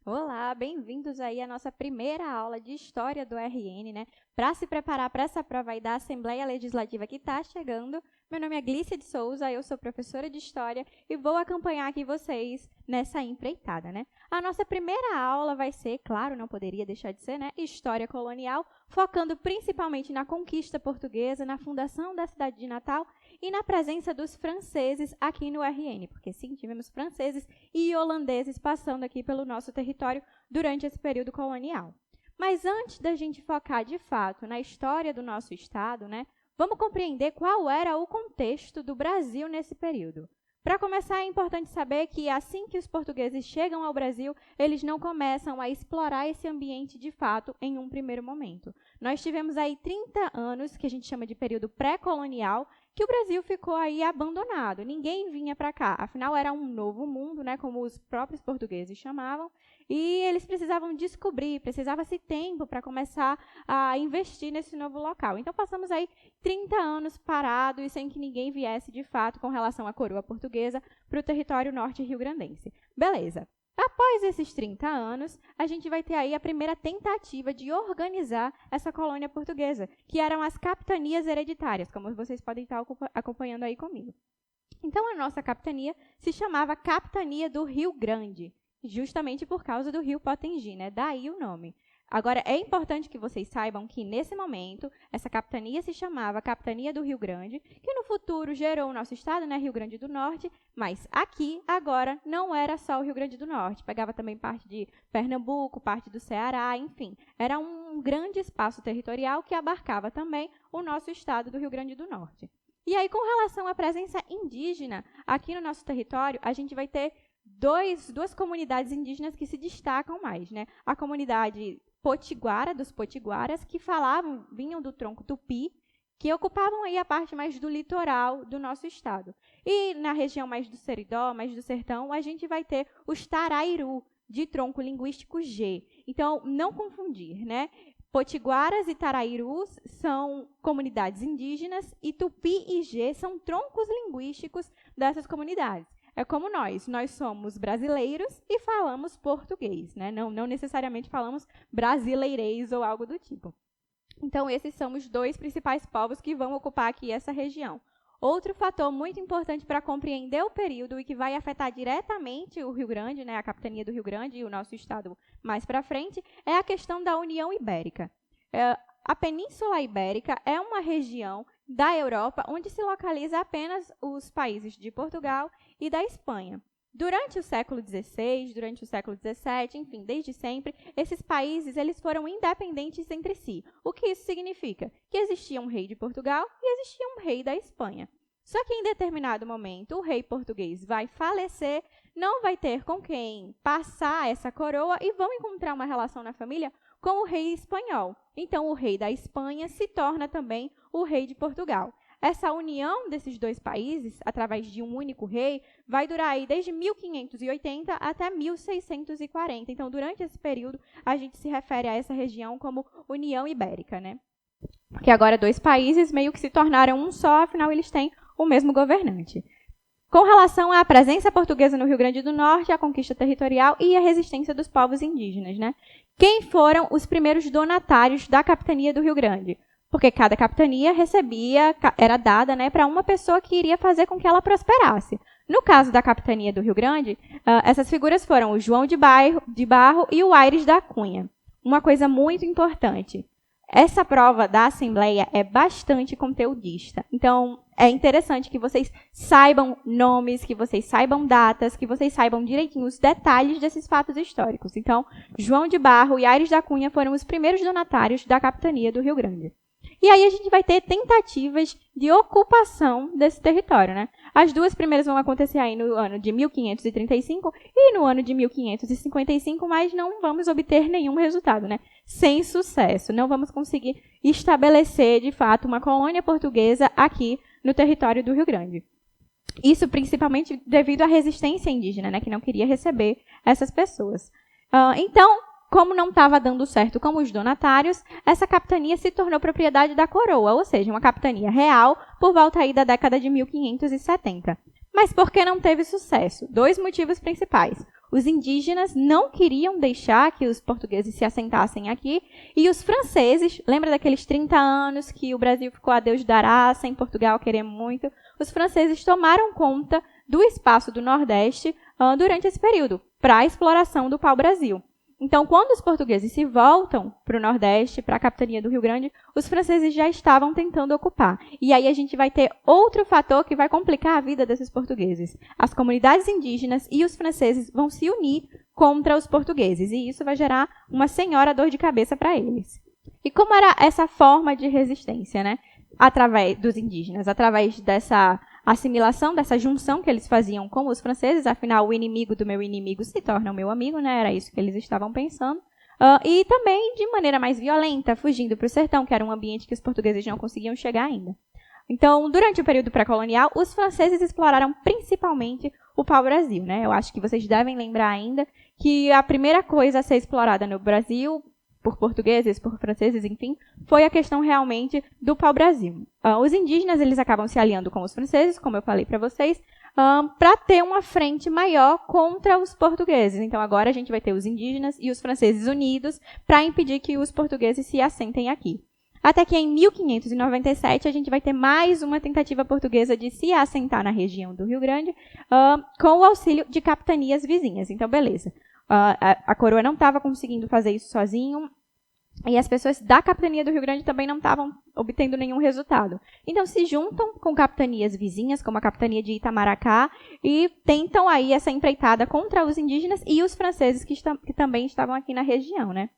Olá, bem-vindos aí à nossa primeira aula de História do RN, né? Para se preparar para essa prova aí da Assembleia Legislativa que está chegando, meu nome é Glícia de Souza, eu sou professora de História e vou acompanhar aqui vocês nessa empreitada, né? A nossa primeira aula vai ser, claro, não poderia deixar de ser, né? História colonial, focando principalmente na conquista portuguesa, na fundação da cidade de Natal e na presença dos franceses aqui no RN, porque sim, tivemos franceses e holandeses passando aqui pelo nosso território durante esse período colonial. Mas antes da gente focar de fato na história do nosso estado, né, vamos compreender qual era o contexto do Brasil nesse período. Para começar, é importante saber que assim que os portugueses chegam ao Brasil, eles não começam a explorar esse ambiente de fato em um primeiro momento. Nós tivemos aí 30 anos, que a gente chama de período pré-colonial, que o Brasil ficou aí abandonado. Ninguém vinha para cá. Afinal, era um novo mundo, né, como os próprios portugueses chamavam, e eles precisavam descobrir, precisava-se tempo para começar a investir nesse novo local. Então, passamos aí 30 anos parados e sem que ninguém viesse, de fato, com relação à coroa portuguesa, para o território norte rio-grandense. Beleza. Após esses 30 anos, a gente vai ter aí a primeira tentativa de organizar essa colônia portuguesa, que eram as capitanias hereditárias, como vocês podem estar acompanhando aí comigo. Então, a nossa capitania se chamava Capitania do Rio Grande, justamente por causa do rio Potengi, né? Daí o nome. Agora, é importante que vocês saibam que, nesse momento, essa capitania se chamava Capitania do Rio Grande, que no futuro gerou o nosso estado, né, Rio Grande do Norte, mas aqui, agora, não era só o Rio Grande do Norte, pegava também parte de Pernambuco, parte do Ceará, enfim. Era um grande espaço territorial que abarcava também o nosso estado do Rio Grande do Norte. E aí, com relação à presença indígena aqui no nosso território, a gente vai ter duas comunidades indígenas que se destacam mais, né? A comunidade potiguara, dos potiguaras, que vinham do tronco tupi, que ocupavam aí a parte mais do litoral do nosso estado. E na região mais do Seridó, mais do sertão, a gente vai ter os tarairu, de tronco linguístico G. Então, não confundir, né? Potiguaras e tarairus são comunidades indígenas e tupi e G são troncos linguísticos dessas comunidades. É como nós somos brasileiros e falamos português, né? Não necessariamente falamos brasileirês ou algo do tipo. Então, esses são os dois principais povos que vão ocupar aqui essa região. Outro fator muito importante para compreender o período e que vai afetar diretamente o Rio Grande, né, a capitania do Rio Grande e o nosso estado mais para frente, é a questão da União Ibérica. A Península Ibérica é uma região da Europa onde se localiza apenas os países de Portugal e da Espanha. Durante o século XVI, durante o século XVII, enfim, desde sempre, esses países eles foram independentes entre si. O que isso significa? Que existia um rei de Portugal e existia um rei da Espanha. Só que em determinado momento o rei português vai falecer, não vai ter com quem passar essa coroa e vão encontrar uma relação na família com o rei espanhol. Então, o rei da Espanha se torna também o rei de Portugal. Essa união desses dois países, através de um único rei, vai durar aí desde 1580 até 1640. Então, durante esse período, a gente se refere a essa região como União Ibérica, né? Porque agora dois países meio que se tornaram um só, afinal eles têm o mesmo governante. Com relação à presença portuguesa no Rio Grande do Norte, a conquista territorial e a resistência dos povos indígenas, né? Quem foram os primeiros donatários da capitania do Rio Grande? Porque cada capitania era dada, né, para uma pessoa que iria fazer com que ela prosperasse. No caso da capitania do Rio Grande, essas figuras foram o João de Barro e o Aires da Cunha. Uma coisa muito importante, essa prova da Assembleia é bastante conteudista. Então, é interessante que vocês saibam nomes, que vocês saibam datas, que vocês saibam direitinho os detalhes desses fatos históricos. Então, João de Barro e Aires da Cunha foram os primeiros donatários da capitania do Rio Grande. E aí a gente vai ter tentativas de ocupação desse território, né? As duas primeiras vão acontecer aí no ano de 1535 e no ano de 1555, mas não vamos obter nenhum resultado, né? Sem sucesso. Não vamos conseguir estabelecer, de fato, uma colônia portuguesa aqui no território do Rio Grande. Isso principalmente devido à resistência indígena, né? Que não queria receber essas pessoas. Então, como não estava dando certo com os donatários, essa capitania se tornou propriedade da coroa, ou seja, uma capitania real por volta aí da década de 1570. Mas por que não teve sucesso? Dois motivos principais. Os indígenas não queriam deixar que os portugueses se assentassem aqui, e os franceses, lembra daqueles 30 anos que o Brasil ficou a Deus dará, sem Portugal querer muito? Os franceses tomaram conta do espaço do Nordeste durante esse período, para a exploração do pau-brasil. Então, quando os portugueses se voltam para o Nordeste, para a capitania do Rio Grande, os franceses já estavam tentando ocupar. E aí a gente vai ter outro fator que vai complicar a vida desses portugueses. As comunidades indígenas e os franceses vão se unir contra os portugueses, e isso vai gerar uma senhora dor de cabeça para eles. E como era essa forma de resistência, né? Através dos indígenas, através dessa assimilação, dessa junção que eles faziam com os franceses, afinal, o inimigo do meu inimigo se torna o meu amigo, né? Era isso que eles estavam pensando. E também de maneira mais violenta, fugindo para o sertão, que era um ambiente que os portugueses não conseguiam chegar ainda. Então, durante o período pré-colonial, os franceses exploraram principalmente o pau-brasil, né? Eu acho que vocês devem lembrar ainda que a primeira coisa a ser explorada no Brasil, por portugueses, por franceses, enfim, foi a questão realmente do pau-brasil. Os indígenas, eles acabam se aliando com os franceses, como eu falei para vocês, para ter uma frente maior contra os portugueses. Então, agora a gente vai ter os indígenas e os franceses unidos para impedir que os portugueses se assentem aqui. Até que em 1597 a gente vai ter mais uma tentativa portuguesa de se assentar na região do Rio Grande com o auxílio de capitanias vizinhas. Então, beleza. A coroa não estava conseguindo fazer isso sozinho e as pessoas da capitania do Rio Grande também não estavam obtendo nenhum resultado. Então, se juntam com capitanias vizinhas, como a capitania de Itamaracá, e tentam aí essa empreitada contra os indígenas e os franceses que também estavam aqui na região, né?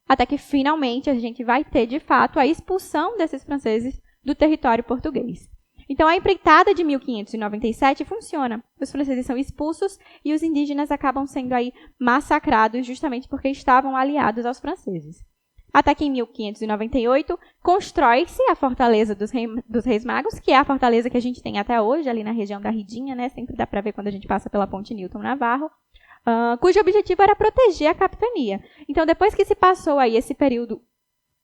Até que, finalmente, a gente vai ter, de fato, a expulsão desses franceses do território português. Então, a empreitada de 1597 funciona. Os franceses são expulsos e os indígenas acabam sendo aí massacrados justamente porque estavam aliados aos franceses. Até que em 1598, constrói-se a Fortaleza dos Reis Magos, que é a fortaleza que a gente tem até hoje, ali na região da Ridinha, né? Sempre dá para ver quando a gente passa pela Ponte Newton Navarro. Cujo objetivo era proteger a capitania. Então, depois que se passou aí esse período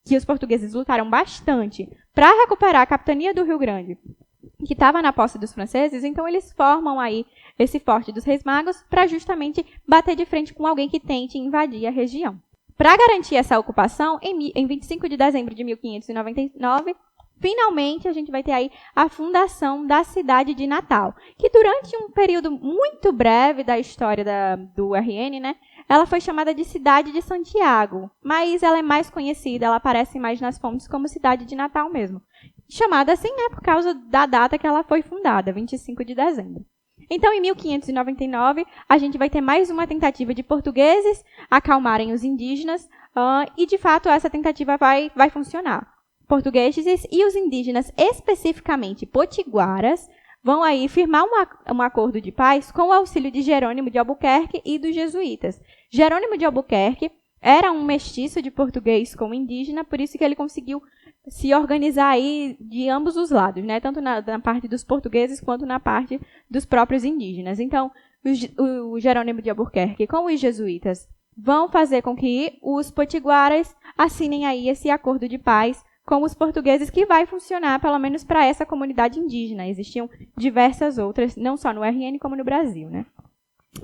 que os portugueses lutaram bastante para recuperar a capitania do Rio Grande, que estava na posse dos franceses, então eles formam aí esse Forte dos Reis Magos para justamente bater de frente com alguém que tente invadir a região. Para garantir essa ocupação, em 25 de dezembro de 1599, finalmente a gente vai ter aí a fundação da cidade de Natal, que durante um período muito breve da história do RN, né, ela foi chamada de Cidade de Santiago, mas ela é mais conhecida, ela aparece mais nas fontes como Cidade de Natal mesmo. Chamada assim, né, por causa da data que ela foi fundada, 25 de dezembro. Então, em 1599, a gente vai ter mais uma tentativa de portugueses acalmarem os indígenas, e, de fato, essa tentativa vai funcionar. Portugueses e os indígenas, especificamente potiguaras, vão aí firmar um acordo de paz com o auxílio de Jerônimo de Albuquerque e dos jesuítas. Jerônimo de Albuquerque era um mestiço de português com indígena, por isso que ele conseguiu se organizar aí de ambos os lados, né? Tanto na parte dos portugueses quanto na parte dos próprios indígenas. Então, o Jerônimo de Albuquerque com os jesuítas vão fazer com que os potiguaras assinem aí esse acordo de paz com os portugueses, que vai funcionar pelo menos para essa comunidade indígena. Existiam diversas outras, não só no RN como no Brasil, né?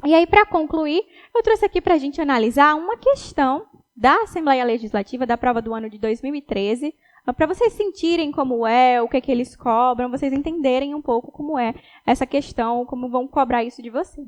E aí, para concluir, eu trouxe aqui para a gente analisar uma questão da Assembleia Legislativa da prova do ano de 2013, para vocês sentirem como é, o que é que eles cobram, vocês entenderem um pouco como é essa questão, como vão cobrar isso de você.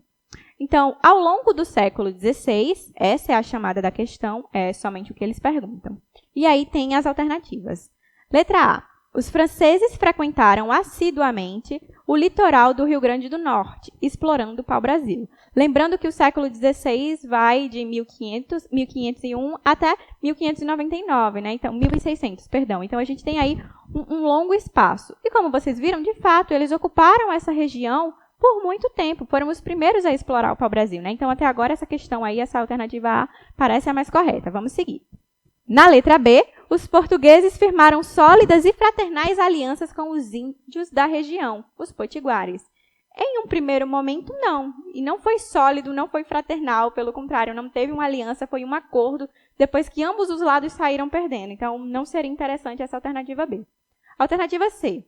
Então, ao longo do século XVI, essa é a chamada da questão, é somente o que eles perguntam. E aí tem as alternativas. Letra A. Os franceses frequentaram assiduamente o litoral do Rio Grande do Norte, explorando o pau-brasil. Lembrando que o século XVI vai de 1501 até 1599, né? Então, 1600, perdão. Então, a gente tem aí um longo espaço. E como vocês viram, de fato, eles ocuparam essa região por muito tempo. Foram os primeiros a explorar o pau-brasil, né? Então, até agora, essa questão aí, essa alternativa A, parece a mais correta. Vamos seguir. Na letra B, os portugueses firmaram sólidas e fraternais alianças com os índios da região, os potiguares. Em um primeiro momento, não. E não foi sólido, não foi fraternal, pelo contrário, não teve uma aliança, foi um acordo depois que ambos os lados saíram perdendo. Então, não seria interessante essa alternativa B. Alternativa C.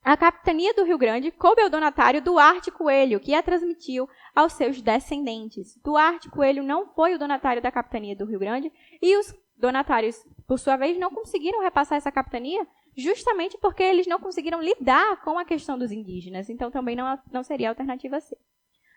A capitania do Rio Grande coube ao donatário Duarte Coelho, que a transmitiu aos seus descendentes. Duarte Coelho não foi o donatário da capitania do Rio Grande e os donatários, por sua vez, não conseguiram repassar essa capitania justamente porque eles não conseguiram lidar com a questão dos indígenas. Então, também não seria a alternativa C.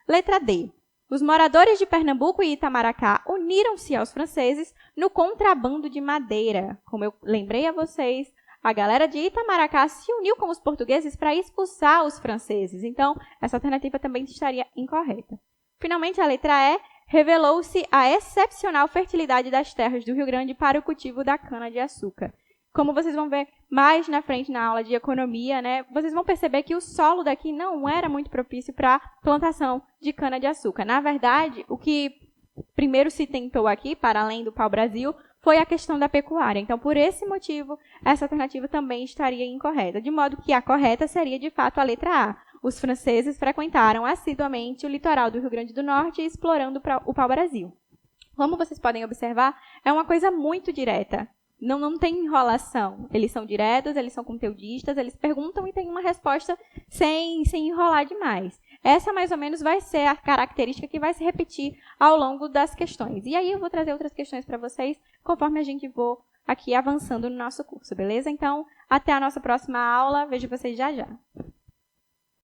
Letra D. Os moradores de Pernambuco e Itamaracá uniram-se aos franceses no contrabando de madeira. Como eu lembrei a vocês, a galera de Itamaracá se uniu com os portugueses para expulsar os franceses. Então, essa alternativa também estaria incorreta. Finalmente, a letra E. Revelou-se a excepcional fertilidade das terras do Rio Grande para o cultivo da cana-de-açúcar. Como vocês vão ver mais na frente na aula de economia, né, vocês vão perceber que o solo daqui não era muito propício para plantação de cana-de-açúcar. Na verdade, o que primeiro se tentou aqui, para além do pau-brasil, foi a questão da pecuária. Então, por esse motivo, essa alternativa também estaria incorreta, de modo que a correta seria, de fato, a letra A. Os franceses frequentaram assiduamente o litoral do Rio Grande do Norte, explorando o pau-brasil. Como vocês podem observar, é uma coisa muito direta. Não tem enrolação. Eles são diretos, eles são conteudistas, eles perguntam e tem uma resposta sem enrolar demais. Essa, mais ou menos, vai ser a característica que vai se repetir ao longo das questões. E aí eu vou trazer outras questões para vocês, conforme a gente for aqui avançando no nosso curso, beleza? Então, até a nossa próxima aula. Vejo vocês já já.